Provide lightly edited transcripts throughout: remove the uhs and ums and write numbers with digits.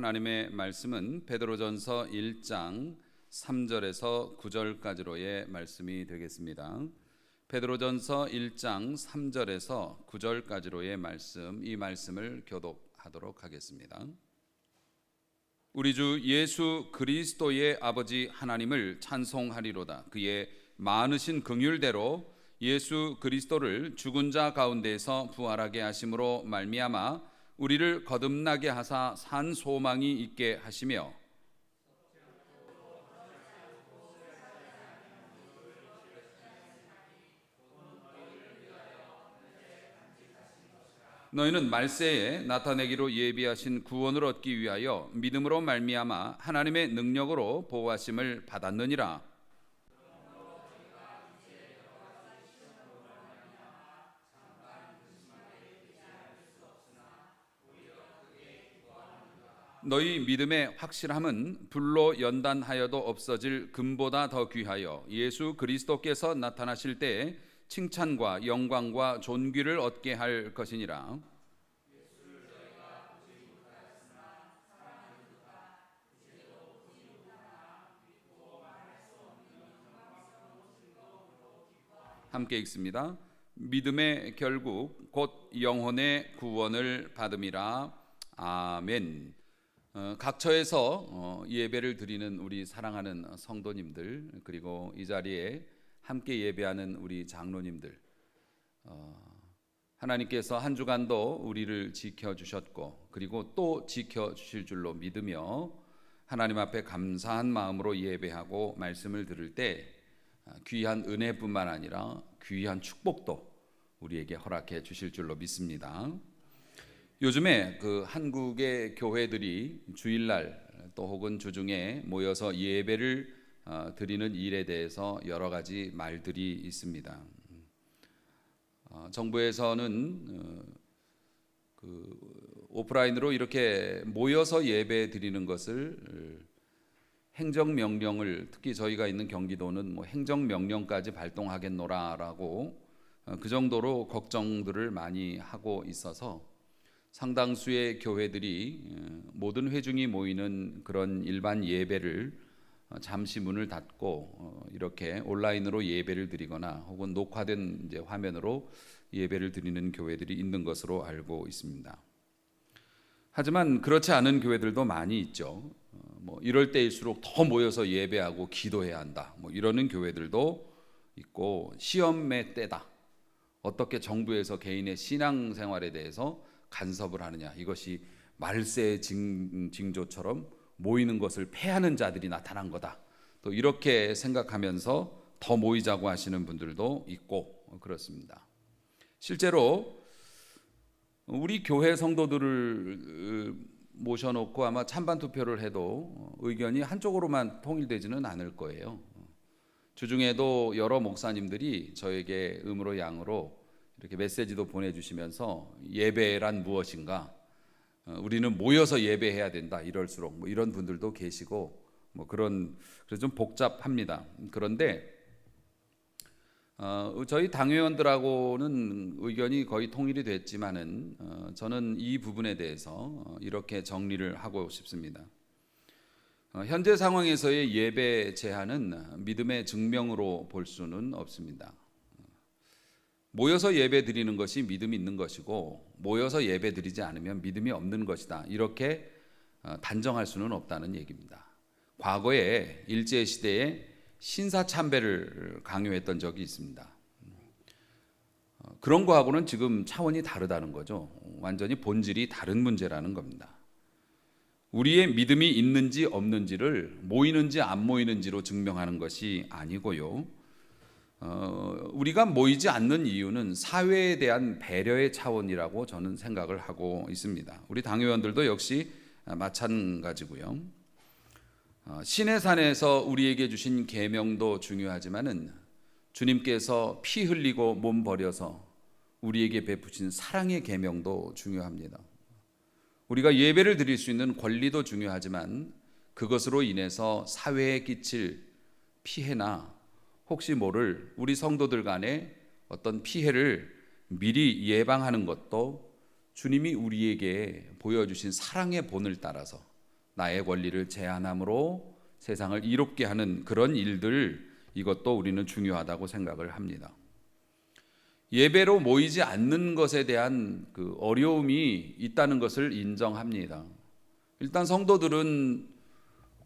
하나님의 말씀은 베드로전서 1장 3절에서 9절까지로의 말씀이 되겠습니다. 베드로전서 1장 3절에서 9절까지로의 말씀, 이 말씀을 교독하도록 하겠습니다. 우리 주 예수 그리스도의 아버지 하나님을 찬송하리로다. 그의 많으신 긍휼대로 예수 그리스도를 죽은 자 가운데서 부활하게 하심으로 말미암아 우리를 거듭나게 하사 산 소망이 있게 하시며 너희는 말세에 나타내기로 예비하신 구원을 얻기 위하여 믿음으로 말미암아 하나님의 능력으로 보호하심을 받았느니라. 너희 믿음의 확실함은 불로 연단하여도 없어질 금보다 더 귀하여 예수 그리스도께서 나타나실 때에 칭찬과 영광과 존귀를 얻게 할 것이니라. 함께 읽습니다. 믿음의 결국 곧 영혼의 구원을 받음이라. 아멘. 각처에서 예배를 드리는 우리 사랑하는 성도님들, 그리고 이 자리에 함께 예배하는 우리 장로님들, 하나님께서 한 주간도 우리를 지켜주셨고 그리고 또 지켜주실 줄로 믿으며 하나님 앞에 감사한 마음으로 예배하고 말씀을 들을 때 귀한 은혜뿐만 아니라 귀한 축복도 우리에게 허락해 주실 줄로 믿습니다. 요즘에 한국의 교회들이 주일날 또 혹은 주중에 모여서 예배를 드리는 일에 대해서 여러 가지 말들이 있습니다. 정부에서는 오프라인으로 이렇게 모여서 예배 드리는 것을 행정명령을, 특히 저희가 있는 경기도는 행정명령까지 발동하겠노라라고 그 정도로 걱정들을 많이 하고 있어서 상당수의 교회들이 모든 회중이 모이는 그런 일반 예배를 잠시 문을 닫고 이렇게 온라인으로 예배를 드리거나 혹은 녹화된 화면으로 예배를 드리는 교회들이 있는 것으로 알고 있습니다. 하지만 그렇지 않은 교회들도 많이 있죠. 이럴 때일수록 더 모여서 예배하고 기도해야 한다. 이러는 교회들도 있고, 시험의 때다. 어떻게 정부에서 개인의 신앙생활에 대해서 간섭을 하느냐, 이것이 말세의 징조처럼 모이는 것을 패하는 자들이 나타난 거다. 또 이렇게 생각하면서 더 모이자고 하시는 분들도 있고 그렇습니다. 실제로 우리 교회 성도들을 모셔놓고 아마 찬반 투표를 해도 의견이 한쪽으로만 통일되지는 않을 거예요. 주중에도 여러 목사님들이 저에게 음으로 양으로 이렇게 메시지도 보내주시면서 예배란 무엇인가, 우리는 모여서 예배해야 된다, 이럴수록 이런 분들도 계시고 그래서 좀 복잡합니다. 그런데 저희 당회원들하고는 의견이 거의 통일이 됐지만은 저는 이 부분에 대해서 이렇게 정리를 하고 싶습니다. 현재 상황에서의 예배 제한은 믿음의 증명으로 볼 수는 없습니다. 모여서 예배 드리는 것이 믿음이 있는 것이고, 모여서 예배 드리지 않으면 믿음이 없는 것이다, 이렇게 단정할 수는 없다는 얘기입니다. 과거에 일제시대에 신사참배를 강요했던 적이 있습니다. 그런 거하고는 지금 차원이 다르다는 거죠. 완전히 본질이 다른 문제라는 겁니다. 우리의 믿음이 있는지 없는지를 모이는지 안 모이는지로 증명하는 것이 아니고요, 우리가 모이지 않는 이유는 사회에 대한 배려의 차원이라고 저는 생각을 하고 있습니다. 우리 당회원들도 역시 마찬가지고요. 시내산에서 우리에게 주신 계명도 중요하지만은 주님께서 피 흘리고 몸 버려서 우리에게 베푸신 사랑의 계명도 중요합니다. 우리가 예배를 드릴 수 있는 권리도 중요하지만 그것으로 인해서 사회에 끼칠 피해나 혹시 모를 우리 성도들 간의 어떤 피해를 미리 예방하는 것도 주님이 우리에게 보여주신 사랑의 본을 따라서 나의 권리를 제한함으로 세상을 이롭게 하는 그런 일들, 이것도 우리는 중요하다고 생각을 합니다. 예배로 모이지 않는 것에 대한 그 어려움이 있다는 것을 인정합니다. 일단 성도들은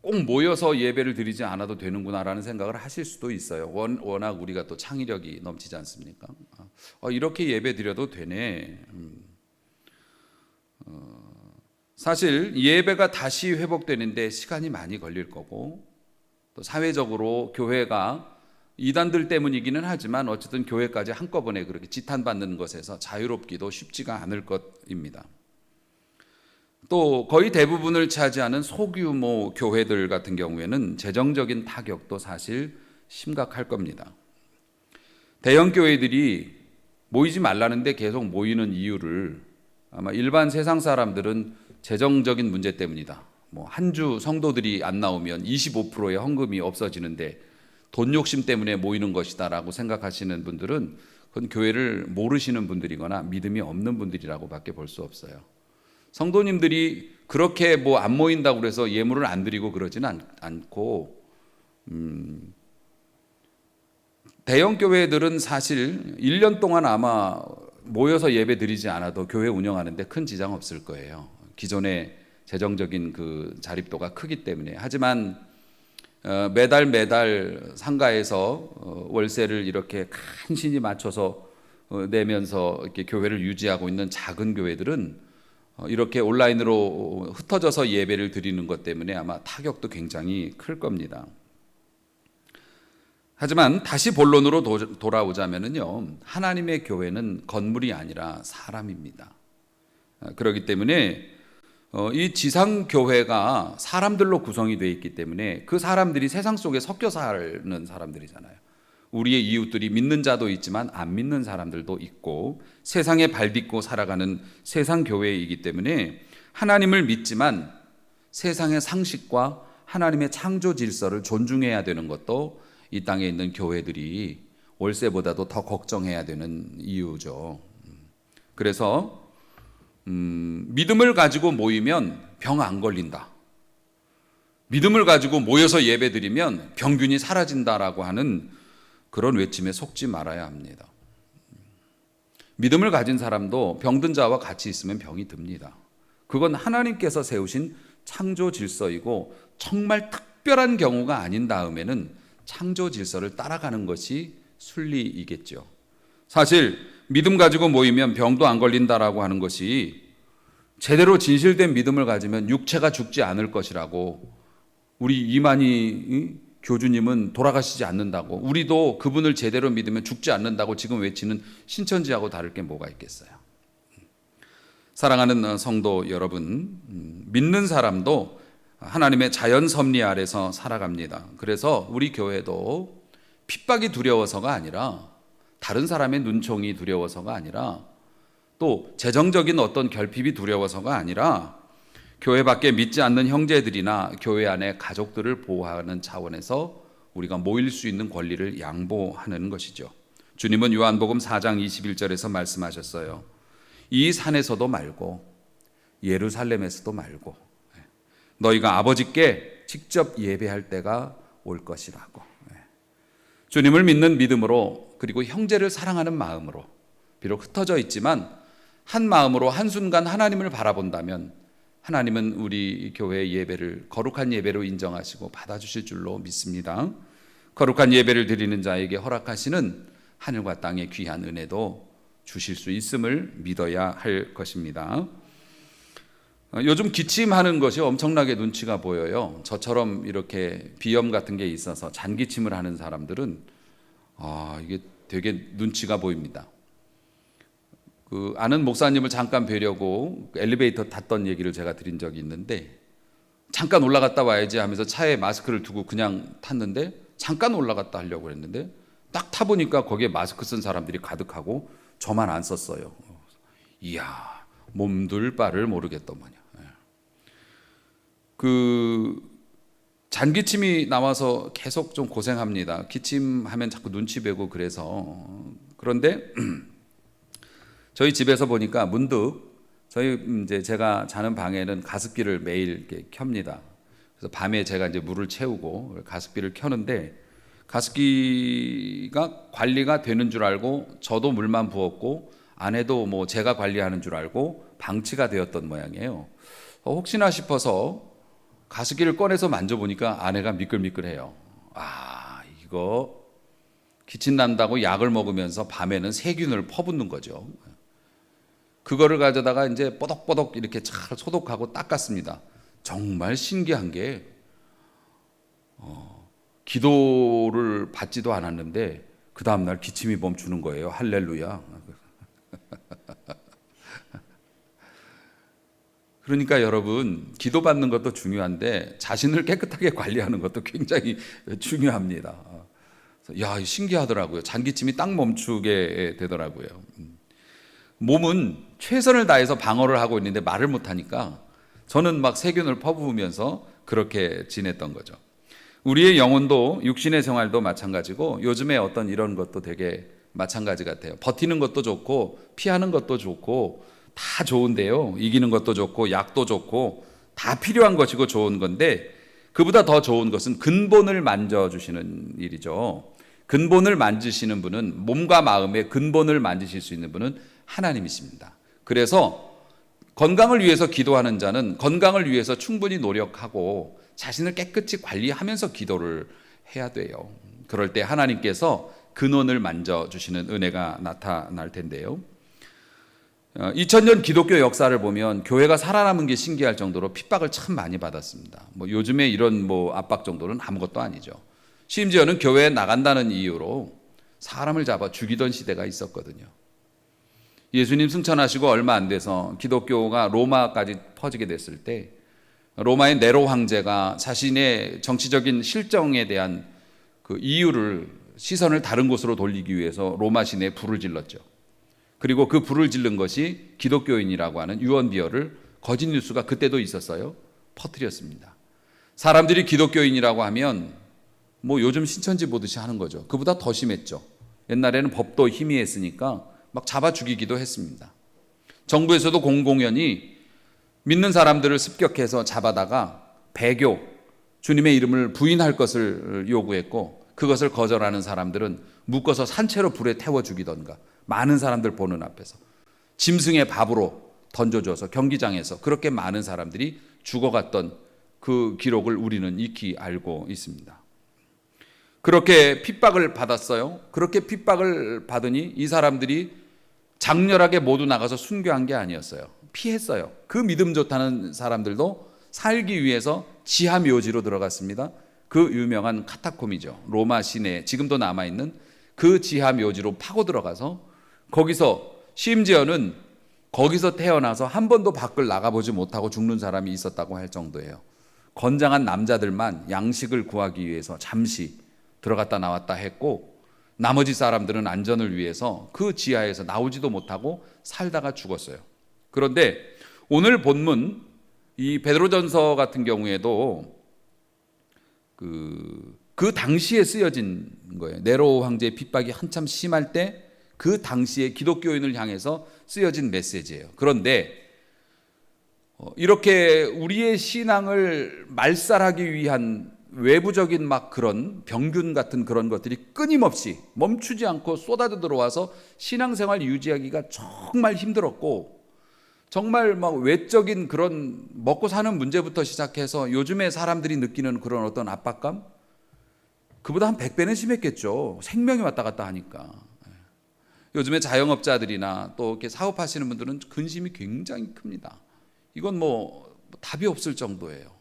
꼭 모여서 예배를 드리지 않아도 되는구나라는 생각을 하실 수도 있어요. 워낙 우리가 또 창의력이 넘치지 않습니까? 이렇게 예배 드려도 되네. 사실 예배가 다시 회복되는데 시간이 많이 걸릴 거고, 또 사회적으로 교회가 이단들 때문이기는 하지만 어쨌든 교회까지 한꺼번에 그렇게 지탄받는 것에서 자유롭기도 쉽지가 않을 것입니다. 또 거의 대부분을 차지하는 소규모 교회들 같은 경우에는 재정적인 타격도 사실 심각할 겁니다. 대형 교회들이 모이지 말라는데 계속 모이는 이유를 아마 일반 세상 사람들은 재정적인 문제 때문이다. 한 주 성도들이 안 나오면 25%의 헌금이 없어지는데 돈 욕심 때문에 모이는 것이다라고 생각하시는 분들은 그건 교회를 모르시는 분들이거나 믿음이 없는 분들이라고밖에 볼 수 없어요. 성도님들이 그렇게 안 모인다고 그래서 예물을 안 드리고 그러지는 않고, 대형 교회들은 사실 1년 동안 아마 모여서 예배 드리지 않아도 교회 운영하는데 큰 지장 없을 거예요. 기존의 재정적인 그 자립도가 크기 때문에. 하지만 매달 상가에서 월세를 이렇게 간신히 맞춰서 내면서 이렇게 교회를 유지하고 있는 작은 교회들은 이렇게 온라인으로 흩어져서 예배를 드리는 것 때문에 아마 타격도 굉장히 클 겁니다. 하지만 다시 본론으로 돌아오자면요, 하나님의 교회는 건물이 아니라 사람입니다. 그렇기 때문에 이 지상 교회가 사람들로 구성이 되어 있기 때문에 그 사람들이 세상 속에 섞여 사는 사람들이잖아요. 우리의 이웃들이 믿는 자도 있지만 안 믿는 사람들도 있고 세상에 발딛고 살아가는 세상 교회이기 때문에 하나님을 믿지만 세상의 상식과 하나님의 창조 질서를 존중해야 되는 것도 이 땅에 있는 교회들이 월세보다도 더 걱정해야 되는 이유죠. 그래서 믿음을 가지고 모이면 병 안 걸린다. 믿음을 가지고 모여서 예배드리면 병균이 사라진다라고 하는 그런 외침에 속지 말아야 합니다. 믿음을 가진 사람도 병든 자와 같이 있으면 병이 듭니다. 그건 하나님께서 세우신 창조 질서이고 정말 특별한 경우가 아닌 다음에는 창조 질서를 따라가는 것이 순리이겠죠. 사실 믿음 가지고 모이면 병도 안 걸린다라고 하는 것이 제대로 진실된 믿음을 가지면 육체가 죽지 않을 것이라고, 우리 이만희 교주님은 돌아가시지 않는다고, 우리도 그분을 제대로 믿으면 죽지 않는다고 지금 외치는 신천지하고 다를 게 뭐가 있겠어요. 사랑하는 성도 여러분, 믿는 사람도 하나님의 자연 섭리 아래서 살아갑니다. 그래서 우리 교회도 핍박이 두려워서가 아니라, 다른 사람의 눈총이 두려워서가 아니라, 또 재정적인 어떤 결핍이 두려워서가 아니라 교회 밖에 믿지 않는 형제들이나 교회 안에 가족들을 보호하는 차원에서 우리가 모일 수 있는 권리를 양보하는 것이죠. 주님은 요한복음 4장 21절에서 말씀하셨어요. 이 산에서도 말고 예루살렘에서도 말고 너희가 아버지께 직접 예배할 때가 올 것이라고. 주님을 믿는 믿음으로, 그리고 형제를 사랑하는 마음으로, 비록 흩어져 있지만 한 마음으로 한순간 하나님을 바라본다면 하나님은 우리 교회의 예배를 거룩한 예배로 인정하시고 받아주실 줄로 믿습니다. 거룩한 예배를 드리는 자에게 허락하시는 하늘과 땅의 귀한 은혜도 주실 수 있음을 믿어야 할 것입니다. 요즘 기침하는 것이 엄청나게 눈치가 보여요. 저처럼 이렇게 비염 같은 게 있어서 잔기침을 하는 사람들은 이게 되게 눈치가 보입니다. 아는 목사님을 잠깐 뵈려고 엘리베이터 탔던 얘기를 제가 드린 적이 있는데, 잠깐 올라갔다 와야지 하면서 차에 마스크를 두고 그냥 탔는데, 잠깐 올라갔다 하려고 했는데 딱 타보니까 거기에 마스크 쓴 사람들이 가득하고 저만 안 썼어요. 이야, 몸둘 바를 모르겠더만요. 잔기침이 나와서 계속 좀 고생합니다. 기침하면 자꾸 눈치 배고 그래서. 그런데 저희 집에서 보니까 문득 이제 제가 자는 방에는 가습기를 매일 이렇게 켭니다. 그래서 밤에 제가 이제 물을 채우고 가습기를 켜는데 가습기가 관리가 되는 줄 알고 저도 물만 부었고 아내도 뭐 제가 관리하는 줄 알고 방치가 되었던 모양이에요. 혹시나 싶어서 가습기를 꺼내서 만져보니까 아내가 미끌미끌해요. 아, 이거 기침 난다고 약을 먹으면서 밤에는 세균을 퍼붓는 거죠. 그거를 가져다가 이제 뽀덕뽀덕 이렇게 잘 소독하고 닦았습니다. 정말 신기한 게 기도를 받지도 않았는데 그 다음날 기침이 멈추는 거예요. 할렐루야. 그러니까 여러분, 기도받는 것도 중요한데 자신을 깨끗하게 관리하는 것도 굉장히 중요합니다. 야, 신기하더라고요. 잔기침이 딱 멈추게 되더라고요. 몸은 최선을 다해서 방어를 하고 있는데 말을 못하니까 저는 막 세균을 퍼부으면서 그렇게 지냈던 거죠. 우리의 영혼도 육신의 생활도 마찬가지고 요즘에 어떤 이런 것도 되게 마찬가지 같아요. 버티는 것도 좋고 피하는 것도 좋고 다 좋은데요. 이기는 것도 좋고 약도 좋고 다 필요한 것이고 좋은 건데 그보다 더 좋은 것은 근본을 만져주시는 일이죠. 근본을 만지시는 분은, 몸과 마음의 근본을 만지실 수 있는 분은 하나님이십니다. 그래서 건강을 위해서 기도하는 자는 건강을 위해서 충분히 노력하고 자신을 깨끗이 관리하면서 기도를 해야 돼요. 그럴 때 하나님께서 근원을 만져주시는 은혜가 나타날 텐데요. 2000년 기독교 역사를 보면 교회가 살아남은 게 신기할 정도로 핍박을 참 많이 받았습니다. 뭐 요즘에 이런 압박 정도는 아무것도 아니죠. 심지어는 교회에 나간다는 이유로 사람을 잡아 죽이던 시대가 있었거든요. 예수님 승천하시고 얼마 안 돼서 기독교가 로마까지 퍼지게 됐을 때 로마의 네로 황제가 자신의 정치적인 실정에 대한 그 이유를, 시선을 다른 곳으로 돌리기 위해서 로마 시내에 불을 질렀죠. 그리고 그 불을 질른 것이 기독교인이라고 하는 유언비어를, 거짓 뉴스가 그때도 있었어요, 퍼뜨렸습니다. 사람들이 기독교인이라고 하면 뭐 요즘 신천지 보듯이 하는 거죠. 그보다 더 심했죠. 옛날에는 법도 희미했으니까 막 잡아 죽이기도 했습니다. 정부에서도 공공연히 믿는 사람들을 습격해서 잡아다가 배교, 주님의 이름을 부인할 것을 요구했고 그것을 거절하는 사람들은 묶어서 산채로 불에 태워 죽이던가, 많은 사람들 보는 앞에서 짐승의 밥으로 던져줘서 경기장에서 그렇게 많은 사람들이 죽어갔던 그 기록을 우리는 익히 알고 있습니다. 그렇게 핍박을 받았어요. 그렇게 핍박을 받으니 이 사람들이 장렬하게 모두 나가서 순교한 게 아니었어요. 피했어요. 그 믿음 좋다는 사람들도 살기 위해서 지하 묘지로 들어갔습니다. 그 유명한 카타콤이죠. 로마 시내 지금도 남아있는 그 지하 묘지로 파고 들어가서 거기서, 심지어는 거기서 태어나서 한 번도 밖을 나가보지 못하고 죽는 사람이 있었다고 할 정도예요. 건장한 남자들만 양식을 구하기 위해서 잠시 들어갔다 나왔다 했고 나머지 사람들은 안전을 위해서 그 지하에서 나오지도 못하고 살다가 죽었어요. 그런데 오늘 본문 이 베드로전서 같은 경우에도 그 당시에 쓰여진 거예요. 네로 황제의 핍박이 한참 심할 때 그 당시에 기독교인을 향해서 쓰여진 메시지예요. 그런데 이렇게 우리의 신앙을 말살하기 위한 외부적인 막 그런 병균 같은 그런 것들이 끊임없이 멈추지 않고 쏟아져 들어와서 신앙생활 유지하기가 정말 힘들었고, 정말 막 외적인 그런 먹고 사는 문제부터 시작해서 요즘에 사람들이 느끼는 그런 어떤 압박감, 그보다 한 100배는 심했겠죠. 생명이 왔다 갔다 하니까. 요즘에 자영업자들이나 또 이렇게 사업하시는 분들은 근심이 굉장히 큽니다. 이건 뭐 답이 없을 정도예요.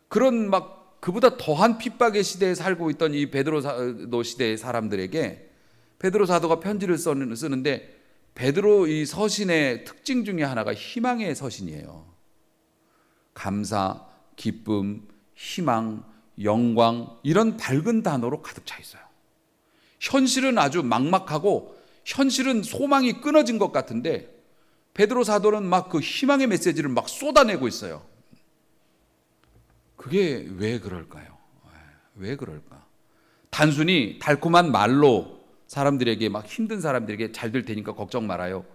그런 막 그보다 더한 핍박의 시대에 살고 있던 이 베드로 사도 시대의 사람들에게 베드로 사도가 편지를 쓰는데, 베드로 이 서신의 특징 중에 하나가 희망의 서신이에요. 감사, 기쁨, 희망, 영광, 이런 밝은 단어로 가득 차 있어요. 현실은 아주 막막하고 현실은 소망이 끊어진 것 같은데 베드로 사도는 막 그 희망의 메시지를 막 쏟아내고 있어요. 그게 왜 그럴까요? 왜 그럴까? 단순히 달콤한 말로 사람들에게, 막 힘든 사람들에게 잘 될 테니까 걱정 말아요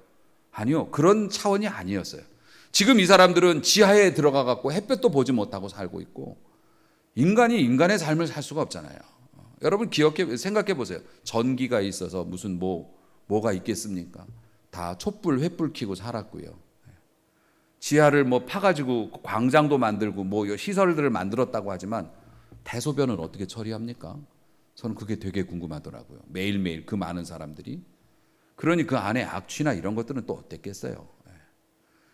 아니요. 그런 차원이 아니었어요. 지금 이 사람들은 지하에 들어가 갖고 햇볕도 보지 못하고 살고 있고, 인간이 인간의 삶을 살 수가 없잖아요. 여러분 생각해 보세요. 전기가 있어서 무슨 뭐가 있겠습니까? 다 촛불 횃불 켜고 살았고요. 지하를 파가지고 광장도 만들고 시설들을 만들었다고 하지만 대소변을 어떻게 처리합니까? 저는 그게 되게 궁금하더라고요. 매일매일 그 많은 사람들이. 그러니 그 안에 악취나 이런 것들은 또 어땠겠어요.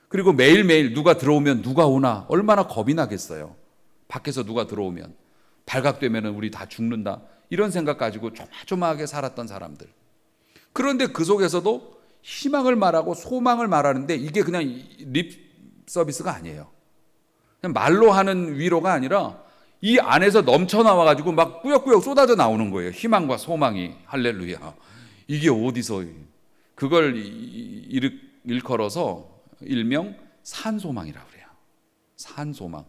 그리고 매일매일 누가 들어오면 누가 오나 얼마나 겁이 나겠어요. 밖에서 누가 들어오면 발각되면 우리 다 죽는다, 이런 생각 가지고 조마조마하게 살았던 사람들. 그런데 그 속에서도 희망을 말하고 소망을 말하는데 이게 그냥 립 서비스가 아니에요. 그냥 말로 하는 위로가 아니라 이 안에서 넘쳐나와 가지고 막 꾸역꾸역 쏟아져 나오는 거예요. 희망과 소망이. 할렐루야. 이게 어디서, 그걸 일컬어서 일명 산소망이라고 그래요. 산소망.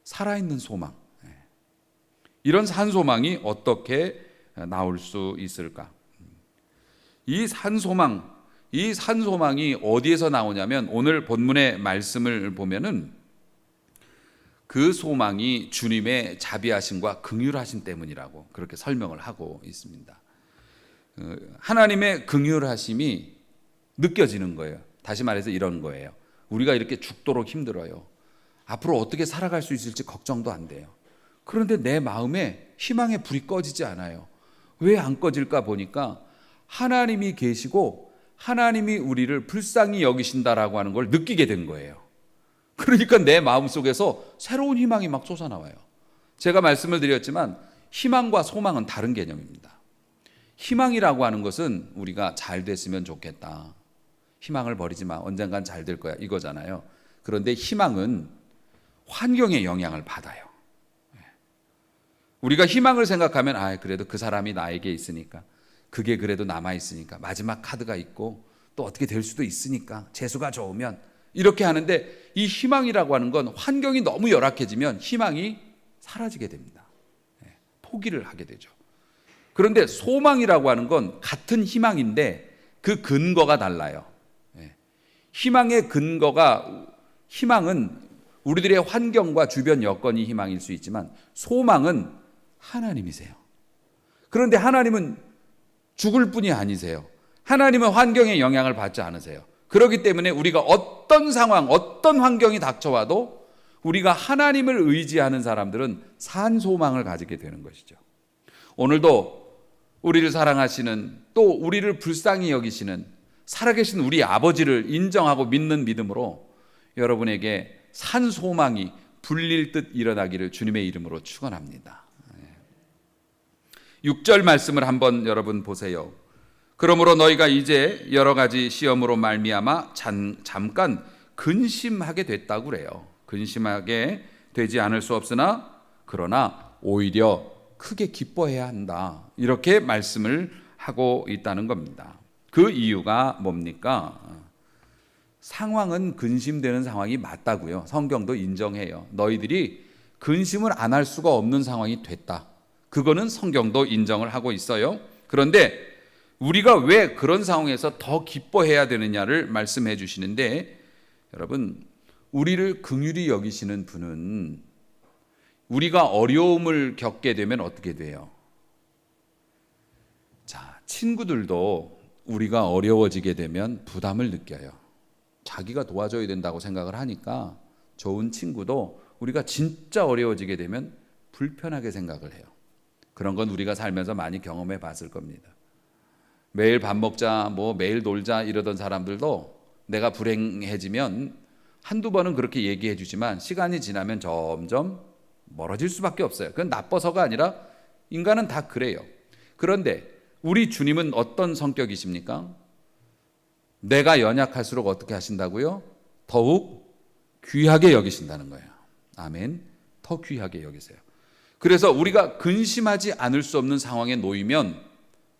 살아있는 소망. 이런 산소망이 어떻게 나올 수 있을까? 이 산소망이 어디에서 나오냐면, 오늘 본문의 말씀을 보면은 그 소망이 주님의 자비하심과 긍휼하심 때문이라고 그렇게 설명을 하고 있습니다. 하나님의 긍휼하심이 느껴지는 거예요. 다시 말해서 이런 거예요. 우리가 이렇게 죽도록 힘들어요. 앞으로 어떻게 살아갈 수 있을지 걱정도 안 돼요. 그런데 내 마음에 희망의 불이 꺼지지 않아요. 왜 안 꺼질까 보니까 하나님이 계시고 하나님이 우리를 불쌍히 여기신다라고 하는 걸 느끼게 된 거예요. 그러니까 내 마음속에서 새로운 희망이 막 솟아나와요. 제가 말씀을 드렸지만 희망과 소망은 다른 개념입니다. 희망이라고 하는 것은 우리가 잘 됐으면 좋겠다, 희망을 버리지 마, 언젠간 잘 될 거야, 이거잖아요. 그런데 희망은 환경의 영향을 받아요. 우리가 희망을 생각하면 그래도 그 사람이 나에게 있으니까, 그게 그래도 남아있으니까, 마지막 카드가 있고 또 어떻게 될 수도 있으니까, 재수가 좋으면, 이렇게 하는데 이 희망이라고 하는 건 환경이 너무 열악해지면 희망이 사라지게 됩니다. 포기를 하게 되죠. 그런데 소망이라고 하는 건 같은 희망인데 그 근거가 달라요. 희망의 근거가, 희망은 우리들의 환경과 주변 여건이 희망일 수 있지만 소망은 하나님이세요. 그런데 하나님은 죽을 분이 아니세요. 하나님은 환경의 영향을 받지 않으세요. 그렇기 때문에 우리가 어떤 상황, 어떤 환경이 닥쳐와도 우리가 하나님을 의지하는 사람들은 산 소망을 가지게 되는 것이죠. 오늘도 우리를 사랑하시는, 또 우리를 불쌍히 여기시는 살아계신 우리 아버지를 인정하고 믿는 믿음으로 여러분에게 산 소망이 불릴 듯 일어나기를 주님의 이름으로 축원합니다. 6절 말씀을 한번 여러분 보세요. 그러므로 너희가 이제 여러 가지 시험으로 말미암아 잠깐 근심하게 됐다고 그래요. 근심하게 되지 않을 수 없으나 그러나 오히려 크게 기뻐해야 한다, 이렇게 말씀을 하고 있다는 겁니다. 그 이유가 뭡니까? 상황은 근심되는 상황이 맞다고요. 성경도 인정해요. 너희들이 근심을 안 할 수가 없는 상황이 됐다, 그거는 성경도 인정을 하고 있어요. 그런데 우리가 왜 그런 상황에서 더 기뻐해야 되느냐를 말씀해 주시는데, 여러분, 우리를 긍휼히 여기시는 분은 우리가 어려움을 겪게 되면 어떻게 돼요? 자, 친구들도 우리가 어려워지게 되면 부담을 느껴요. 자기가 도와줘야 된다고 생각을 하니까 좋은 친구도 우리가 진짜 어려워지게 되면 불편하게 생각을 해요. 그런 건 우리가 살면서 많이 경험해 봤을 겁니다. 매일 밥 먹자, 매일 놀자 이러던 사람들도 내가 불행해지면 한두 번은 그렇게 얘기해 주지만 시간이 지나면 점점 멀어질 수밖에 없어요. 그건 나빠서가 아니라 인간은 다 그래요. 그런데 우리 주님은 어떤 성격이십니까? 내가 연약할수록 어떻게 하신다고요? 더욱 귀하게 여기신다는 거예요. 아멘. 더 귀하게 여기세요. 그래서 우리가 근심하지 않을 수 없는 상황에 놓이면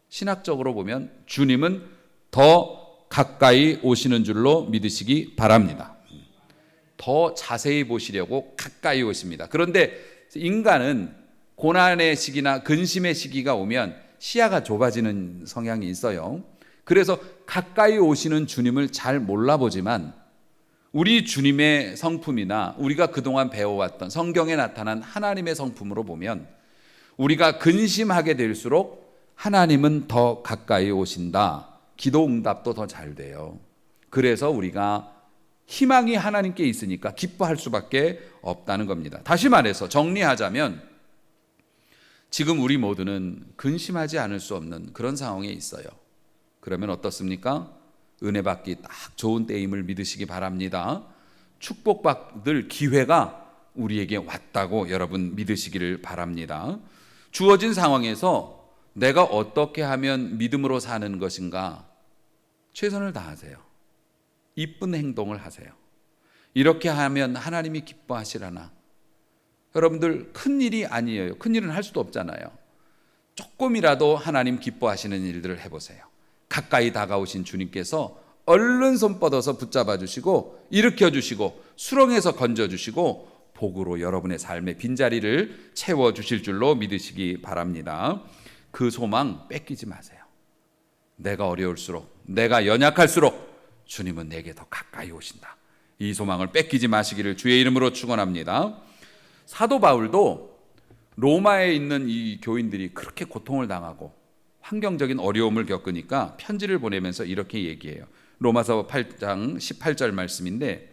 신학적으로 보면 주님은 더 가까이 오시는 줄로 믿으시기 바랍니다. 더 자세히 보시려고 가까이 오십니다. 그런데 인간은 고난의 시기나 근심의 시기가 오면 시야가 좁아지는 성향이 있어요. 그래서 가까이 오시는 주님을 잘 몰라보지만 우리 주님의 성품이나 우리가 그동안 배워왔던 성경에 나타난 하나님의 성품으로 보면 우리가 근심하게 될수록 하나님은 더 가까이 오신다. 기도 응답도 더 잘 돼요. 그래서 우리가 희망이 하나님께 있으니까 기뻐할 수밖에 없다는 겁니다. 다시 말해서 정리하자면 지금 우리 모두는 근심하지 않을 수 없는 그런 상황에 있어요. 그러면 어떻습니까? 은혜 받기 딱 좋은 때임을 믿으시기 바랍니다. 축복받을 기회가 우리에게 왔다고 여러분 믿으시기를 바랍니다. 주어진 상황에서 내가 어떻게 하면 믿음으로 사는 것인가 최선을 다하세요. 이쁜 행동을 하세요. 이렇게 하면 하나님이 기뻐하시려나. 여러분들 큰일이 아니에요. 큰일은 할 수도 없잖아요. 조금이라도 하나님 기뻐하시는 일들을 해보세요. 가까이 다가오신 주님께서 얼른 손 뻗어서 붙잡아 주시고 일으켜 주시고 수렁에서 건져 주시고 복으로 여러분의 삶의 빈자리를 채워 주실 줄로 믿으시기 바랍니다. 그 소망 뺏기지 마세요. 내가 어려울수록, 내가 연약할수록 주님은 내게 더 가까이 오신다. 이 소망을 뺏기지 마시기를 주의 이름으로 축원합니다. 사도 바울도 로마에 있는 이 교인들이 그렇게 고통을 당하고 환경적인 어려움을 겪으니까 편지를 보내면서 이렇게 얘기해요. 로마서 8장 18절 말씀인데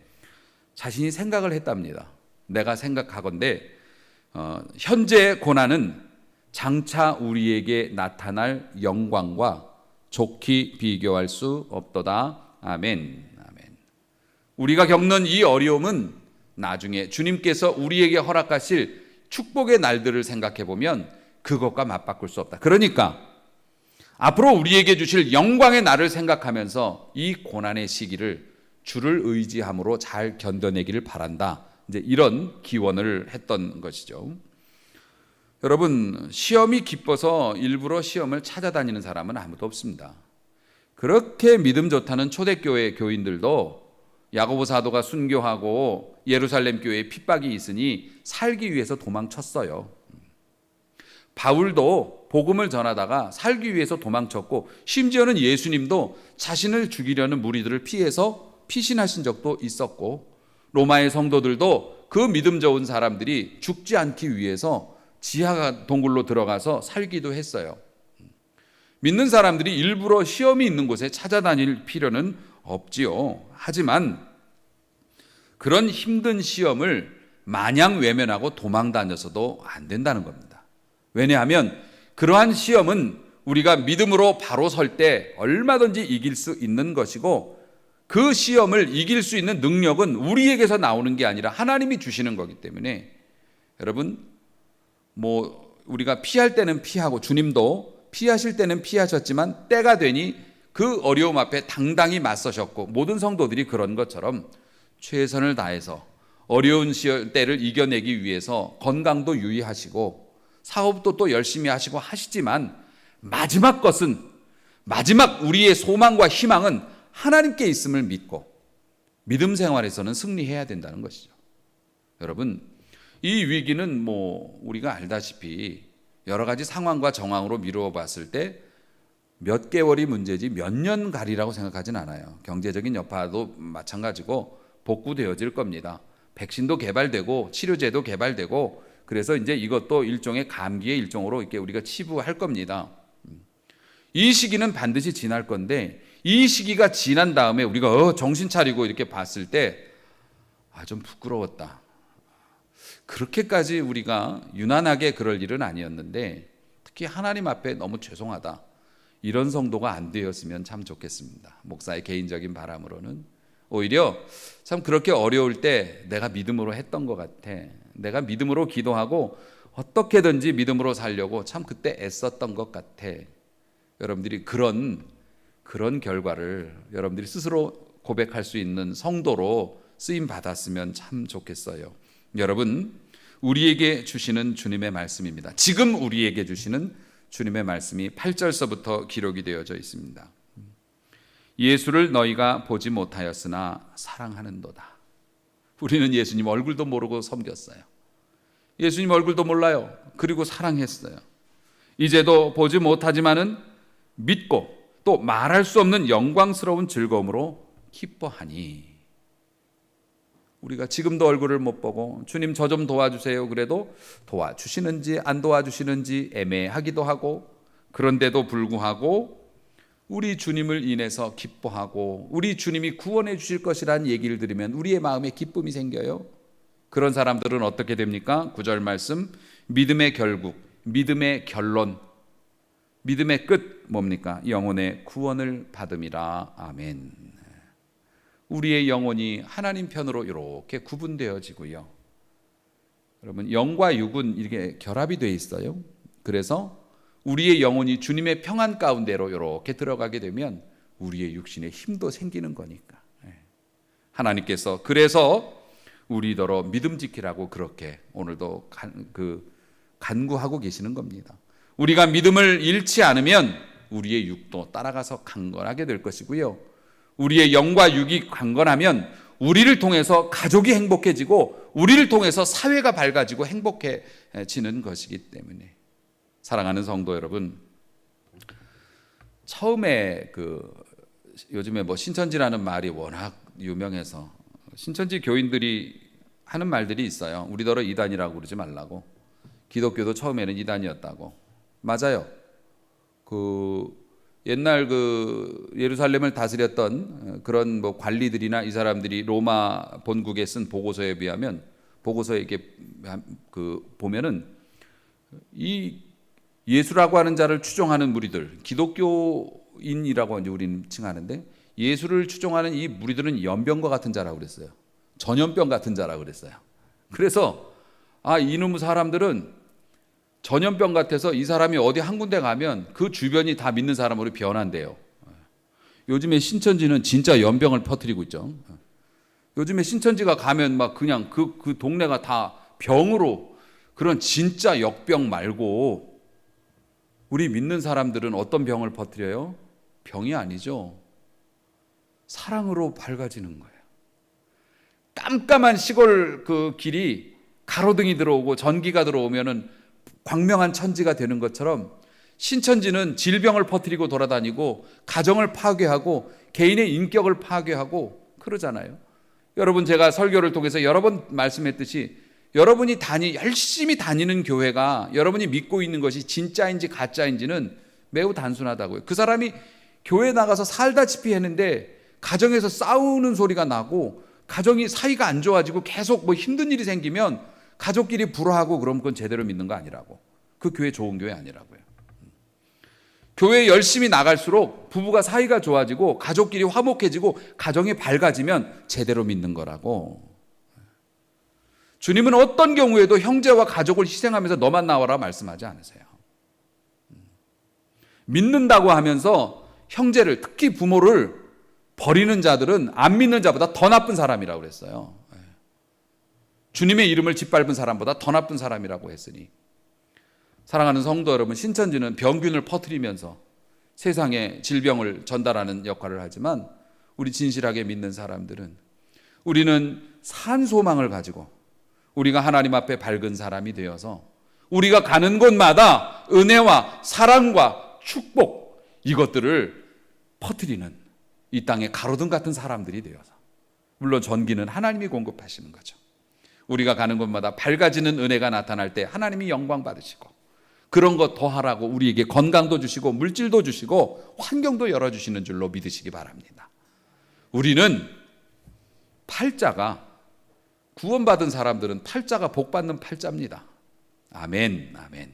자신이 생각을 했답니다. 내가 생각하건대 현재의 고난은 장차 우리에게 나타날 영광과 좋게 비교할 수 없도다. 아멘. 아멘. 우리가 겪는 이 어려움은 나중에 주님께서 우리에게 허락하실 축복의 날들을 생각해 보면 그것과 맞바꿀 수 없다. 그러니까 앞으로 우리에게 주실 영광의 날을 생각하면서 이 고난의 시기를 주를 의지함으로 잘 견뎌내기를 바란다. 이제 이런 기원을 했던 것이죠. 여러분, 시험이 기뻐서 일부러 시험을 찾아다니는 사람은 아무도 없습니다. 그렇게 믿음 좋다는 초대교회 교인들도 야고보 사도가 순교하고 예루살렘 교회에 핍박이 있으니 살기 위해서 도망쳤어요. 바울도 복음을 전하다가 살기 위해서 도망쳤고 심지어는 예수님도 자신을 죽이려는 무리들을 피해서 피신하신 적도 있었고 로마의 성도들도 그 믿음 좋은 사람들이 죽지 않기 위해서 지하 동굴로 들어가서 살기도 했어요. 믿는 사람들이 일부러 시험이 있는 곳에 찾아다닐 필요는 없지요. 하지만 그런 힘든 시험을 마냥 외면하고 도망 다녀서도 안 된다는 겁니다. 왜냐하면 그러한 시험은 우리가 믿음으로 바로 설 때 얼마든지 이길 수 있는 것이고 그 시험을 이길 수 있는 능력은 우리에게서 나오는 게 아니라 하나님이 주시는 거기 때문에 여러분 우리가 피할 때는 피하고 주님도 피하실 때는 피하셨지만 때가 되니 그 어려움 앞에 당당히 맞서셨고 모든 성도들이 그런 것처럼 최선을 다해서 어려운 때를 이겨내기 위해서 건강도 유의하시고 사업도 또 열심히 하시고 하시지만 마지막 것은 마지막 우리의 소망과 희망은 하나님께 있음을 믿고 믿음 생활에서는 승리해야 된다는 것이죠. 여러분, 이 위기는 우리가 알다시피 여러 가지 상황과 정황으로 미루어 봤을 때 몇 개월이 문제지 몇 년 가리라고 생각하진 않아요. 경제적인 여파도 마찬가지고 복구되어질 겁니다. 백신도 개발되고 치료제도 개발되고 그래서 이제 이것도 일종의 감기의 일종으로 이렇게 우리가 치부할 겁니다. 이 시기는 반드시 지날 건데 이 시기가 지난 다음에 우리가 정신 차리고 이렇게 봤을 때 좀 부끄러웠다. 그렇게까지 우리가 유난하게 그럴 일은 아니었는데 특히 하나님 앞에 너무 죄송하다. 이런 성도가 안 되었으면 참 좋겠습니다. 목사의 개인적인 바람으로는 오히려 참 그렇게 어려울 때 내가 믿음으로 했던 것 같아. 내가 믿음으로 기도하고 어떻게든지 믿음으로 살려고 참 그때 애썼던 것 같아. 여러분들이 그런 결과를 여러분들이 스스로 고백할 수 있는 성도로 쓰임 받았으면 참 좋겠어요. 여러분, 우리에게 주시는 주님의 말씀입니다. 지금 우리에게 주시는 주님의 말씀이 8절서부터 기록이 되어져 있습니다. 예수를 너희가 보지 못하였으나 사랑하는도다. 우리는 예수님 얼굴도 모르고 섬겼어요. 예수님 얼굴도 몰라요. 그리고 사랑했어요. 이제도 보지 못하지만은 믿고 또 말할 수 없는 영광스러운 즐거움으로 기뻐하니. 우리가 지금도 얼굴을 못 보고 주님 저 좀 도와주세요 그래도 도와주시는지 안 도와주시는지 애매하기도 하고, 그런데도 불구하고 우리 주님을 인해서 기뻐하고 우리 주님이 구원해 주실 것이라는 얘기를 들으면 우리의 마음에 기쁨이 생겨요. 그런 사람들은 어떻게 됩니까? 9절 말씀, 믿음의 결국, 믿음의 결론, 믿음의 끝 뭡니까? 영혼의 구원을 받음이라. 아멘. 우리의 영혼이 하나님 편으로 이렇게 구분되어지고요. 여러분, 영과 육은 이렇게 결합이 되어 있어요. 그래서 우리의 영혼이 주님의 평안 가운데로 이렇게 들어가게 되면 우리의 육신에 힘도 생기는 거니까. 하나님께서 그래서 우리더러 믿음 지키라고 그렇게 오늘도 간구하고 계시는 겁니다. 우리가 믿음을 잃지 않으면 우리의 육도 따라가서 강건하게 될 것이고요. 우리의 영과 육이 강건하면 우리를 통해서 가족이 행복해지고 우리를 통해서 사회가 밝아지고 행복해지는 것이기 때문에, 사랑하는 성도 여러분, 처음에 요즘에 신천지라는 말이 워낙 유명해서 신천지 교인들이 하는 말들이 있어요. 우리더러 이단이라고 그러지 말라고. 기독교도 처음에는 이단이었다고. 맞아요. 옛날 예루살렘을 다스렸던 그런 관리들이나 이 사람들이 로마 본국에 쓴 보고서에 비하면, 보고서에 이렇게 보면은 이 예수라고 하는 자를 추종하는 무리들, 기독교인이라고 이제 우리는 칭하는데, 예수를 추종하는 이 무리들은 연병과 같은 자라고 그랬어요. 전염병 같은 자라고 그랬어요. 그래서 이놈의 사람들은 전염병 같아서 이 사람이 어디 한 군데 가면 그 주변이 다 믿는 사람으로 변한대요. 요즘에 신천지는 진짜 연병을 퍼뜨리고 있죠. 요즘에 신천지가 가면 막 그냥 그 동네가 다 병으로, 그런 진짜 역병 말고 우리 믿는 사람들은 어떤 병을 퍼뜨려요? 병이 아니죠. 사랑으로 밝아지는 거예요. 깜깜한 시골 길이 가로등이 들어오고 전기가 들어오면은 광명한 천지가 되는 것처럼, 신천지는 질병을 퍼뜨리고 돌아다니고 가정을 파괴하고 개인의 인격을 파괴하고 그러잖아요. 여러분, 제가 설교를 통해서 여러 번 말씀했듯이 여러분이 열심히 다니는 교회가 여러분이 믿고 있는 것이 진짜인지 가짜인지는 매우 단순하다고요. 그 사람이 교회 나가서 살다시피 했는데 가정에서 싸우는 소리가 나고 가정이 사이가 안 좋아지고 계속 힘든 일이 생기면 가족끼리 불화하고 그러면 그건 제대로 믿는 거 아니라고. 그 교회 좋은 교회 아니라고요. 교회 열심히 나갈수록 부부가 사이가 좋아지고 가족끼리 화목해지고 가정이 밝아지면 제대로 믿는 거라고. 주님은 어떤 경우에도 형제와 가족을 희생하면서 너만 나와라 말씀하지 않으세요. 믿는다고 하면서 형제를, 특히 부모를 버리는 자들은 안 믿는 자보다 더 나쁜 사람이라고 그랬어요. 주님의 이름을 짓밟은 사람보다 더 나쁜 사람이라고 했으니, 사랑하는 성도 여러분, 신천지는 병균을 퍼뜨리면서 세상에 질병을 전달하는 역할을 하지만 우리 진실하게 믿는 사람들은, 우리는 산 소망을 가지고 우리가 하나님 앞에 밝은 사람이 되어서 우리가 가는 곳마다 은혜와 사랑과 축복, 이것들을 퍼뜨리는 이 땅의 가로등 같은 사람들이 되어서, 물론 전기는 하나님이 공급하시는 거죠. 우리가 가는 곳마다 밝아지는 은혜가 나타날 때 하나님이 영광 받으시고, 그런 것 더하라고 우리에게 건강도 주시고 물질도 주시고 환경도 열어주시는 줄로 믿으시기 바랍니다. 우리는 팔자가, 구원받은 사람들은 팔자가 복받는 팔자입니다. 아멘, 아멘.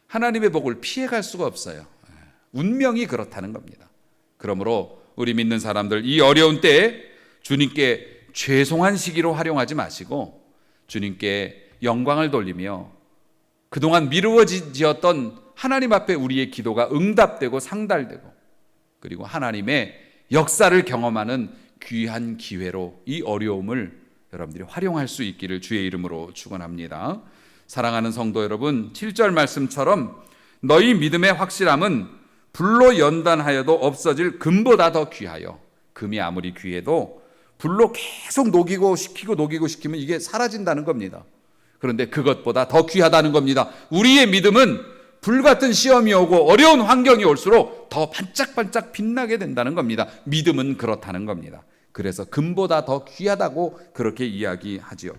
하나님의 복을 피해갈 수가 없어요. 운명이 그렇다는 겁니다. 그러므로 우리 믿는 사람들, 이 어려운 때에 주님께 죄송한 시기로 활용하지 마시고 주님께 영광을 돌리며 그동안 미루어지었던 하나님 앞에 우리의 기도가 응답되고 상달되고, 그리고 하나님의 역사를 경험하는 귀한 기회로 이 어려움을 여러분들이 활용할 수 있기를 주의 이름으로 축원합니다. 사랑하는 성도 여러분, 7절 말씀처럼 너희 믿음의 확실함은 불로 연단하여도 없어질 금보다 더 귀하여, 금이 아무리 귀해도 불로 계속 녹이고 식히면 이게 사라진다는 겁니다. 그런데 그것보다 더 귀하다는 겁니다. 우리의 믿음은 불같은 시험이 오고 어려운 환경이 올수록 더 반짝반짝 빛나게 된다는 겁니다. 믿음은 그렇다는 겁니다. 그래서 금보다 더 귀하다고 그렇게 이야기하지요.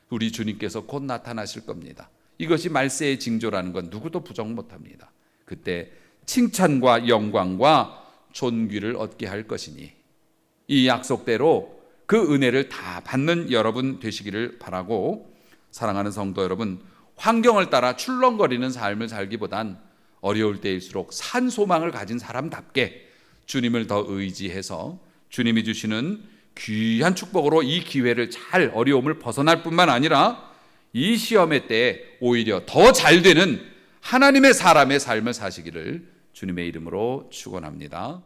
우리 주님께서 곧 나타나실 겁니다. 이것이 말세의 징조라는 건 누구도 부정 못합니다. 그때 칭찬과 영광과 존귀를 얻게 할 것이니 이 약속대로 그 은혜를 다 받는 여러분 되시기를 바라고, 사랑하는 성도 여러분, 환경을 따라 출렁거리는 삶을 살기보단 어려울 때일수록 산 소망을 가진 사람답게 주님을 더 의지해서 주님이 주시는 귀한 축복으로 이 기회를 잘, 어려움을 벗어날 뿐만 아니라 이 시험의 때에 오히려 더 잘 되는 하나님의 사람의 삶을 사시기를 주님의 이름으로 축원합니다.